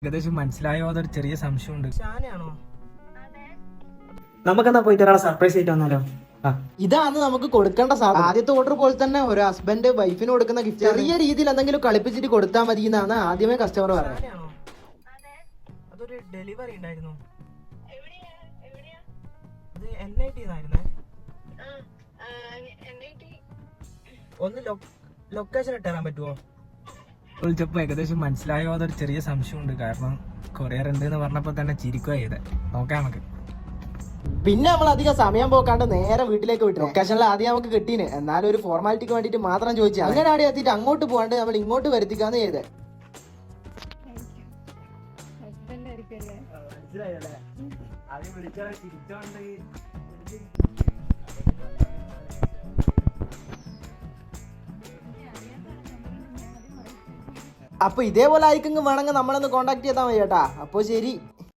ഏകദേശം മനസ്സിലായോ? അതൊരു ചെറിയ സംശയമുണ്ട്. ഷാനയാണോ? നമുക്കെന്നാ പോയിട്ട് ഒരാളെ സർപ്രൈസ് ആയിട്ട് വന്നാലോ? ഇതാണ് നമുക്ക് കൊടുക്കേണ്ട സാധനം. ആദ്യത്തെ ഓർഡർ പോലെ തന്നെ ഒരു ഹസ്ബൻഡ് വൈഫിന് കൊടുക്കുന്ന ഗിഫ്റ്റ് ചെറിയ രീതിയിൽ എന്തെങ്കിലും കളിപ്പിച്ചിട്ട് കൊടുത്താൽ മതി എന്നാണ് ആദ്യമേ കസ്റ്റമർ പറയുന്നത്. അതൊരു ഡെലിവറി ഉണ്ടായിരുന്നു. അത് NIT ആയിരുന്നേ. ഒന്ന് ലൊക്കേഷൻ ഇട്ടുതരാൻ പറ്റുമോ? വിളിച്ചപ്പോ ഏകദേശം മനസ്സിലായോ? അതൊരു ചെറിയ സംശയമുണ്ട്. കാരണം കൊറിയർ ഉണ്ട് എന്ന് പറഞ്ഞപ്പോ തന്നെ ചിരിക്കുക ചെയ്തേ. നോക്കാം നമുക്ക്. പിന്നെ നമ്മൾ അധികം സമയം പോക്കാണ്ട് നേരെ വീട്ടിലേക്ക് വിട്ടു. ലൊക്കേഷനിൽ ആദ്യം നമുക്ക് കിട്ടീന്, എന്നാലും ഒരു ഫോർമാലിറ്റിക്ക് വേണ്ടിട്ട് മാത്രം ചോദിച്ചു. അങ്ങനെ ആടെ എത്തിയിട്ട് അങ്ങോട്ട് പോകാണ്ട് നമ്മൾ ഇങ്ങോട്ട് വരുത്തിക്കാന്ന് ചെയ്തേ. അപ്പൊ ഇതേപോലെ ആയിരിക്കും വേണമെങ്കിൽ നമ്മളൊന്ന് കോണ്ടാക്ട് ചെയ്താൽ മതി കേട്ടാ. അപ്പൊ ശരി.